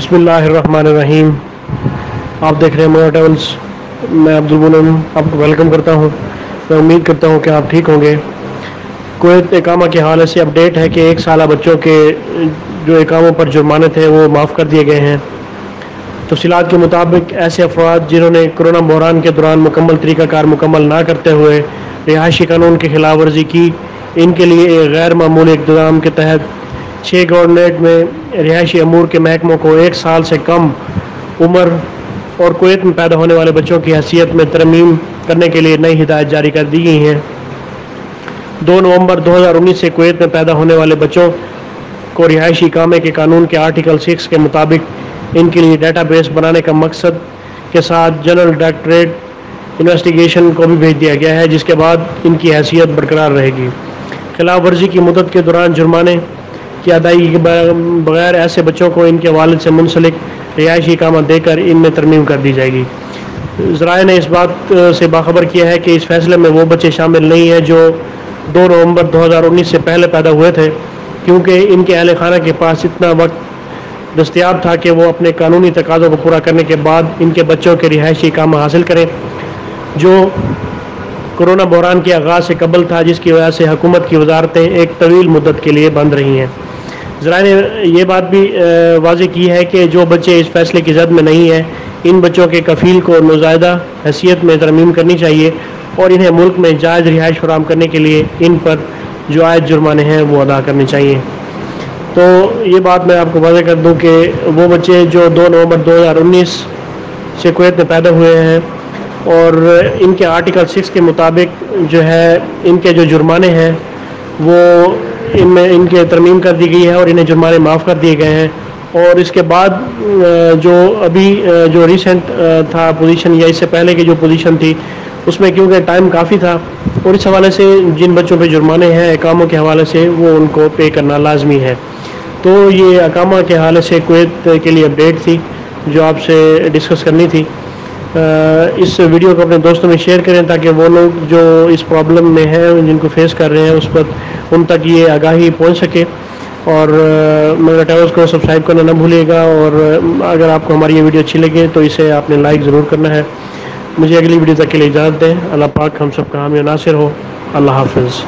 بسم اللہ الرحمن الرحیم۔ آپ دیکھ رہے ہیں مویا ٹریولز۔ میں عبدالمنعم آپ کو ویلکم کرتا ہوں۔ میں امید کرتا ہوں کہ آپ ٹھیک ہوں گے۔ کویت اقامہ کے حوالے سے اپڈیٹ ہے کہ 1 سالہ بچوں کے جو اقاموں پر جرمانے تھے وہ معاف کر دیے گئے ہیں۔ تفصیلات کے مطابق ایسے افراد جنہوں نے کورونا بحران کے دوران مکمل طریقہ کار مکمل نہ کرتے ہوئے رہائشی قانون کی خلاف ورزی کی، ان کے لیے ایک غیر معمولی اقدام کے تحت 6 گورنریٹ میں رہائشی امور کے محکموں کو 1 سال سے کم عمر اور کویت میں پیدا ہونے والے بچوں کی حیثیت میں ترمیم کرنے کے لیے نئی ہدایت جاری کر دی گئی ہیں۔ 2 نومبر 2019 سے کویت میں پیدا ہونے والے بچوں کو رہائشی اقامے کے قانون کے آرٹیکل 6 کے مطابق ان کے لیے ڈیٹا بیس بنانے کا مقصد کے ساتھ جنرل ڈائریکٹریٹ انویسٹیگیشن کو بھی بھیج دیا گیا ہے، جس کے بعد ان کی حیثیت برقرار رہے گی۔ خلاف ورزی کی مدت کے دوران جرمانے کی ادائیگی کے بغیر ایسے بچوں کو ان کے والد سے منسلک رہائشی اقامہ دے کر ان میں ترمیم کر دی جائے گی۔ ذرائع نے اس بات سے باخبر کیا ہے کہ اس فیصلے میں وہ بچے شامل نہیں ہیں جو 2 نومبر 2019 سے پہلے پیدا ہوئے تھے، کیونکہ ان کے اہل خانہ کے پاس اتنا وقت دستیاب تھا کہ وہ اپنے قانونی تقاضوں کو پورا کرنے کے بعد ان کے بچوں کے رہائشی اقامہ حاصل کریں، جو کورونا بحران کے آغاز سے قبل تھا، جس کی وجہ سے حکومت کی وزارتیں ایک طویل مدت کے لیے بند رہی ہیں۔ ذرائع نے یہ بات بھی واضح کی ہے کہ جو بچے اس فیصلے کی زد میں نہیں ہیں، ان بچوں کے کفیل کو نوزائیدہ حیثیت میں ترمیم کرنی چاہیے اور انہیں ملک میں جائز رہائش فراہم کرنے کے لیے ان پر جو عائد جرمانے ہیں وہ ادا کرنے چاہیے۔ تو یہ بات میں آپ کو واضح کر دوں کہ وہ بچے جو 2 نومبر 2019 سے کویت میں پیدا ہوئے ہیں اور ان کے آرٹیکل 6 کے مطابق جو ہے ان کے جو جرمانے ہیں وہ ان میں ان کے ترمیم کر دی گئی ہے اور انہیں جرمانے معاف کر دیے گئے ہیں۔ اور اس کے بعد جو ابھی جو ریسنٹ تھا پوزیشن یا اس سے پہلے کی جو پوزیشن تھی اس میں کیونکہ ٹائم کافی تھا اور اس حوالے سے جن بچوں پہ جرمانے ہیں اقاموں کے حوالے سے وہ ان کو پے کرنا لازمی ہے۔ تو یہ اقامہ کے حوالے سے کویت کے لیے اپڈیٹ تھی جو آپ سے ڈسکس کرنی تھی۔ اس ویڈیو کو اپنے دوستوں میں شیئر کریں تاکہ وہ لوگ جو اس پرابلم میں ہیں جن کو فیس کر رہے ہیں اس پر ان تک یہ آگاہی پہنچ سکے۔ اور میرا ٹیولز کو سبسکرائب کرنا نہ بھولیے گا، اور اگر آپ کو ہماری یہ ویڈیو اچھی لگے تو اسے آپ نے لائک ضرور کرنا ہے۔ مجھے اگلی ویڈیو تک کے لیے اجازت دیں۔ اللہ پاک ہم سب کا حامی و ناصر ہو۔ اللہ حافظ۔